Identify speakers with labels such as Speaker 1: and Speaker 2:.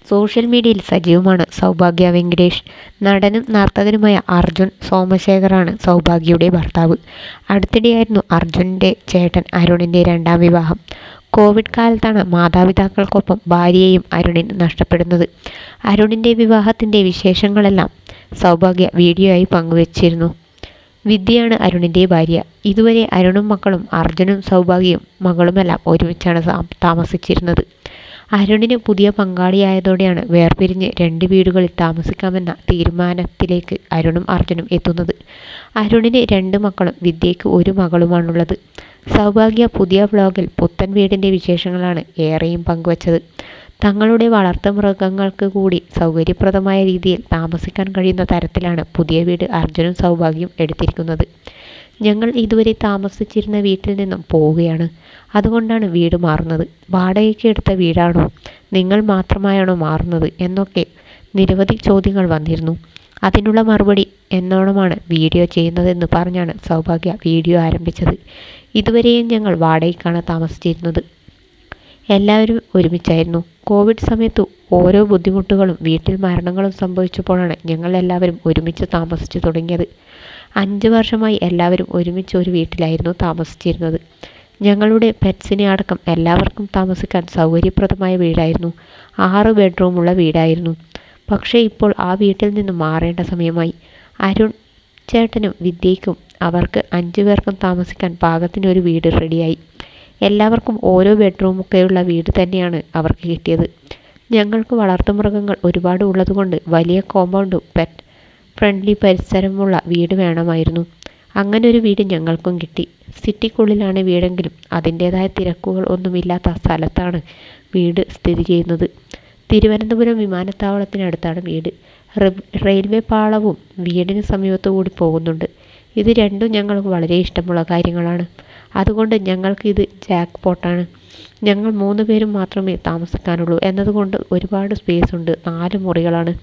Speaker 1: Social മീഡിയയിൽ സജീവമാണ് സൗഭാഗ്യ വെങ്കിടേഷ്. നടനും നർത്തകനുമായ അർജുൻ സോമശേഖറാണ് സൗഭാഗ്യയുടെ ഭർത്താവ്. അടുത്തിടെയായിരുന്നു അർജുൻ്റെ ചേട്ടൻ അരുണിൻ്റെ രണ്ടാം വിവാഹം. കോവിഡ് കാലത്താണ് മാതാപിതാക്കൾക്കൊപ്പം ഭാര്യയെയും അരുണിന് നഷ്ടപ്പെടുന്നത്. അരുണിൻ്റെ വിവാഹത്തിൻ്റെ വിശേഷങ്ങളെല്ലാം സൗഭാഗ്യ വീഡിയോ ആയി പങ്കുവച്ചിരുന്നു. വിദ്യയാണ് അരുണിൻ്റെ ഭാര്യ. ഇതുവരെ അരുണും മക്കളും അർജുനും സൗഭാഗ്യയും മകളുമെല്ലാം ഒരുമിച്ചാണ് താമസിച്ചിരുന്നത്. അരുണിന് പുതിയ പങ്കാളിയായതോടെയാണ് വേർപിരിഞ്ഞ് 2 വീടുകളിൽ താമസിക്കാമെന്ന തീരുമാനത്തിലേക്ക് അരുണും അർജുനും എത്തുന്നത്. അരുണിന് 2 മക്കളും വിദ്യയ്ക്ക് 1 മകളുമാണുള്ളത്. സൗഭാഗ്യ പുതിയ വ്ലോഗിൽ പുത്തൻ വീടിൻ്റെ വിശേഷങ്ങളാണ് ഏറെയും പങ്കുവച്ചത്. തങ്ങളുടെ വളർത്തുമൃഗങ്ങൾക്ക് കൂടി സൗകര്യപ്രദമായ രീതിയിൽ താമസിക്കാൻ കഴിയുന്ന തരത്തിലാണ് പുതിയ വീട് അർജുനും സൗഭാഗ്യയും എടുത്തിരിക്കുന്നത്. ഞങ്ങൾ ഇതുവരെ താമസിച്ചിരുന്ന വീട്ടിൽ നിന്നും പോവുകയാണ്. അതുകൊണ്ടാണ് വീട് മാറുന്നത്. വാടകയ്ക്ക് എടുത്ത വീടാണോ, നിങ്ങൾ മാത്രമായാണോ മാറുന്നത് എന്നൊക്കെ നിരവധി ചോദ്യങ്ങൾ വന്നിരുന്നു. അതിനുള്ള മറുപടി എന്നോണമാണ് വീഡിയോ ചെയ്യുന്നതെന്ന് പറഞ്ഞാണ് സൗഭാഗ്യ വീഡിയോ ആരംഭിച്ചത്. ഇതുവരെയും ഞങ്ങൾ വാടകയ്ക്കാണ് താമസിച്ചിരുന്നത്. എല്ലാവരും ഒരുമിച്ചായിരുന്നു. കോവിഡ് സമയത്ത് ഓരോ ബുദ്ധിമുട്ടുകളും വീട്ടിൽ മരണങ്ങളും സംഭവിച്ചപ്പോഴാണ് ഞങ്ങൾ എല്ലാവരും ഒരുമിച്ച് താമസിച്ചു തുടങ്ങിയത്. 5 വർഷമായി എല്ലാവരും ഒരുമിച്ച് ഒരു വീട്ടിലായിരുന്നു താമസിച്ചിരുന്നത്. ഞങ്ങളുടെ പെറ്റ്സിനെ അടക്കം എല്ലാവർക്കും താമസിക്കാൻ സൗകര്യപ്രദമായ വീടായിരുന്നു. 6 ബെഡ്റൂമുള്ള വീടായിരുന്നു. പക്ഷേ ഇപ്പോൾ ആ വീട്ടിൽ നിന്നും മാറേണ്ട സമയമായി. അരുൺ ചേട്ടനും വിദ്യയ്ക്കും അവർക്ക് 5 പേർക്കും താമസിക്കാൻ പാകത്തിനൊരു വീട് റെഡിയായി. എല്ലാവർക്കും ഓരോ ബെഡ്റൂമൊക്കെയുള്ള വീട് തന്നെയാണ് അവർക്ക് കിട്ടിയത്. ഞങ്ങൾക്ക് വളർത്തുമൃഗങ്ങൾ ഒരുപാട് ഉള്ളതുകൊണ്ട് വലിയ കോമ്പൗണ്ടും പെറ്റ് ഫ്രണ്ട്ലി പരിസരമുള്ള വീട് വേണമായിരുന്നു. അങ്ങനെ ഒരു വീട് ഞങ്ങൾക്കും കിട്ടി. സിറ്റിക്കുള്ളിലാണ് വീടെങ്കിലും അതിൻ്റേതായ തിരക്കുകൾ ഒന്നുമില്ലാത്ത സ്ഥലത്താണ് വീട് സ്ഥിതി ചെയ്യുന്നത്. തിരുവനന്തപുരം വിമാനത്താവളത്തിനടുത്താണ് വീട്. റെയിൽവേ പാളവും വീടിന് സമീപത്തു കൂടി പോകുന്നുണ്ട്. ഇത് രണ്ടും ഞങ്ങൾക്ക് വളരെ ഇഷ്ടമുള്ള കാര്യങ്ങളാണ്. അതുകൊണ്ട് ഞങ്ങൾക്ക് ഇത് ജാക്ക് പോട്ടാണ്. ഞങ്ങൾ 3 പേരും മാത്രമേ താമസിക്കാനുള്ളൂ എന്നതുകൊണ്ട് ഒരുപാട് സ്പേസ് ഉണ്ട്. 4 മുറികളാണ്.